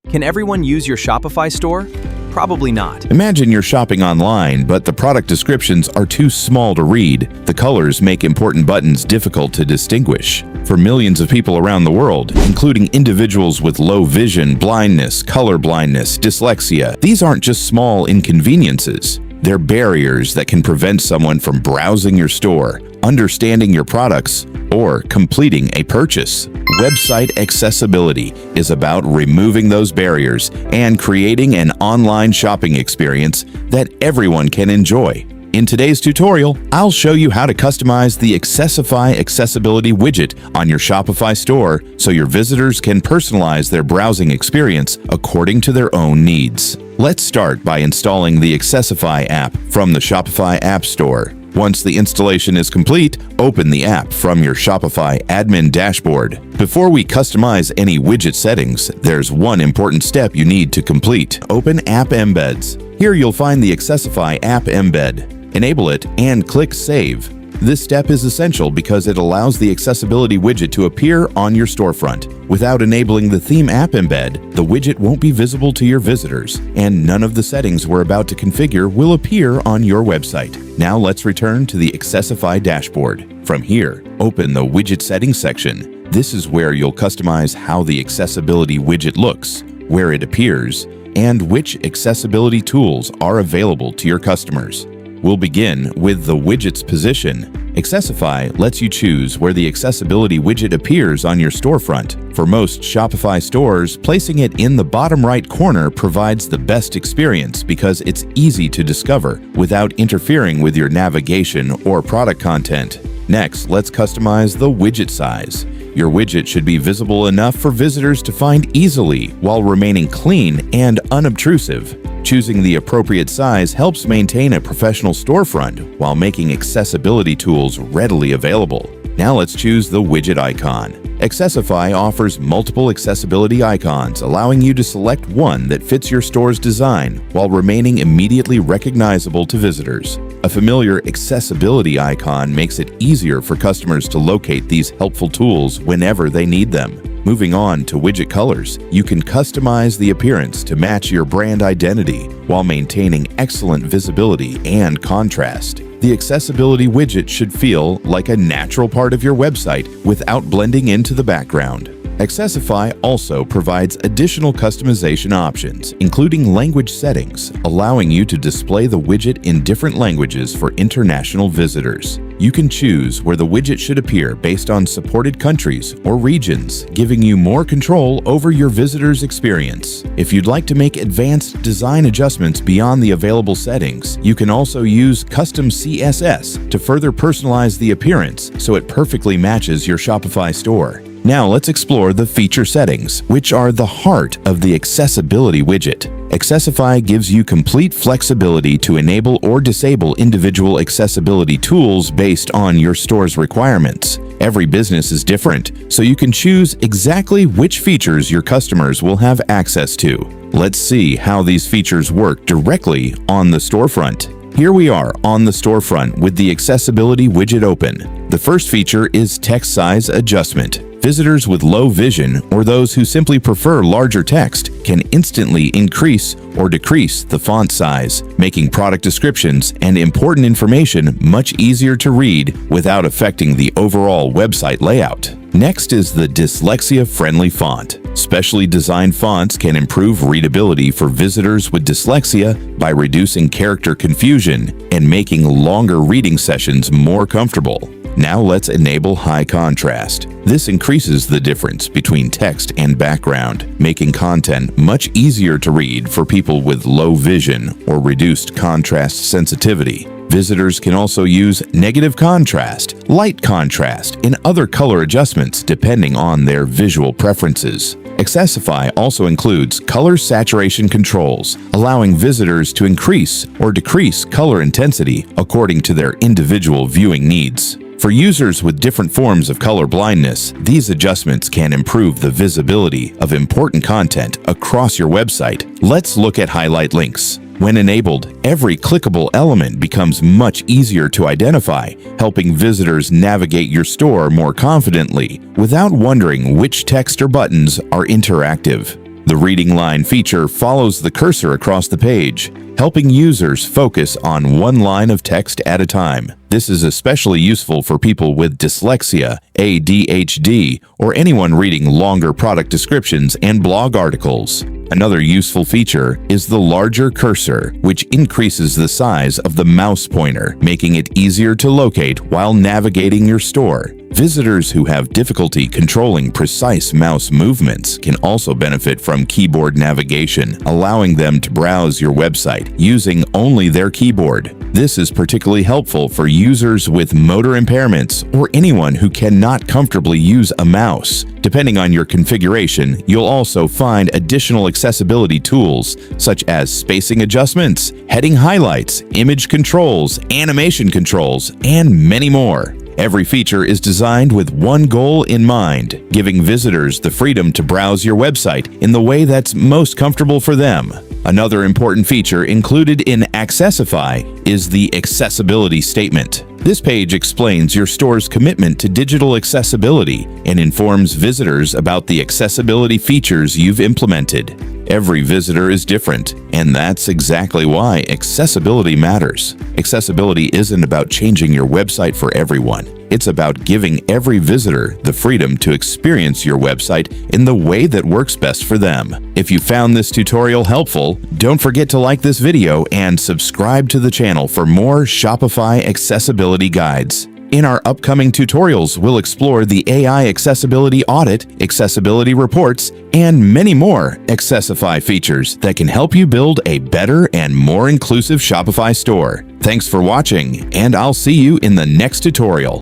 Can everyone use your Shopify store? Probably not. Imagine you're shopping online, but the product descriptions are too small to read. The colors make important buttons difficult to distinguish. For millions of people around the world, including individuals with low vision, blindness, color blindness, dyslexia, these aren't just small inconveniences. They're barriers that can prevent someone from browsing your store, understanding your products, or completing a purchase. Website accessibility is about removing those barriers and creating an online shopping experience that everyone can enjoy. In today's tutorial, I'll show you how to customize the Accessify Accessibility Widget on your Shopify store so your visitors can personalize their browsing experience according to their own needs. Let's start by installing the Accessify app from the Shopify App Store. Once the installation is complete, open the app from your Shopify admin dashboard. Before we customize any widget settings, there's one important step you need to complete. Open App Embeds. Here you'll find the Accessify app embed. Enable it and click Save. This step is essential because it allows the accessibility widget to appear on your storefront. Without enabling the theme app embed, the widget won't be visible to your visitors, and none of the settings we're about to configure will appear on your website. Now let's return to the Accessify dashboard. From here, open the Widget Settings section. This is where you'll customize how the accessibility widget looks, where it appears, and which accessibility tools are available to your customers. We'll begin with the widget's position. Accessify lets you choose where the accessibility widget appears on your storefront. For most Shopify stores, placing it in the bottom right corner provides the best experience because it's easy to discover without interfering with your navigation or product content. Next, let's customize the widget size. Your widget should be visible enough for visitors to find easily while remaining clean and unobtrusive. Choosing the appropriate size helps maintain a professional storefront while making accessibility tools readily available. Now let's choose the widget icon. Accessify offers multiple accessibility icons, allowing you to select one that fits your store's design while remaining immediately recognizable to visitors. A familiar accessibility icon makes it easier for customers to locate these helpful tools whenever they need them. Moving on to widget colors, you can customize the appearance to match your brand identity while maintaining excellent visibility and contrast. The accessibility widget should feel like a natural part of your website without blending into the background. Accessify also provides additional customization options, including language settings, allowing you to display the widget in different languages for international visitors. You can choose where the widget should appear based on supported countries or regions, giving you more control over your visitors' experience. If you'd like to make advanced design adjustments beyond the available settings, you can also use custom CSS to further personalize the appearance so it perfectly matches your Shopify store. Now let's explore the feature settings, which are the heart of the accessibility widget. Accessify gives you complete flexibility to enable or disable individual accessibility tools based on your store's requirements. Every business is different, so you can choose exactly which features your customers will have access to. Let's see how these features work directly on the storefront. Here we are on the storefront with the accessibility widget open. The first feature is text size adjustment. Visitors with low vision or those who simply prefer larger text can instantly increase or decrease the font size, making product descriptions and important information much easier to read without affecting the overall website layout. Next is the dyslexia-friendly font. Specially designed fonts can improve readability for visitors with dyslexia by reducing character confusion and making longer reading sessions more comfortable. Now let's enable high contrast. This increases the difference between text and background, making content much easier to read for people with low vision or reduced contrast sensitivity. Visitors can also use negative contrast, light contrast, and other color adjustments depending on their visual preferences. Accessify also includes color saturation controls, allowing visitors to increase or decrease color intensity according to their individual viewing needs. For users with different forms of color blindness, these adjustments can improve the visibility of important content across your website. Let's look at highlight links. When enabled, every clickable element becomes much easier to identify, helping visitors navigate your store more confidently without wondering which text or buttons are interactive. The reading line feature follows the cursor across the page, helping users focus on one line of text at a time. This is especially useful for people with dyslexia, ADHD, or anyone reading longer product descriptions and blog articles. Another useful feature is the larger cursor, which increases the size of the mouse pointer, making it easier to locate while navigating your store. Visitors who have difficulty controlling precise mouse movements can also benefit from keyboard navigation, allowing them to browse your website using only their keyboard. This is particularly helpful for users with motor impairments or anyone who cannot comfortably use a mouse. Depending on your configuration, you'll also find additional accessibility tools such as spacing adjustments, heading highlights, image controls, animation controls, and many more. Every feature is designed with one goal in mind, giving visitors the freedom to browse your website in the way that's most comfortable for them. Another important feature included in Accessify is the accessibility statement. This page explains your store's commitment to digital accessibility and informs visitors about the accessibility features you've implemented. Every visitor is different, and that's exactly why accessibility matters. Accessibility isn't about changing your website for everyone. It's about giving every visitor the freedom to experience your website in the way that works best for them. If you found this tutorial helpful, don't forget to like this video and subscribe to the channel for more Shopify accessibility guides. In our upcoming tutorials, we'll explore the AI accessibility audit, accessibility reports, and many more Accessify features that can help you build a better and more inclusive Shopify store. Thanks for watching, and I'll see you in the next tutorial.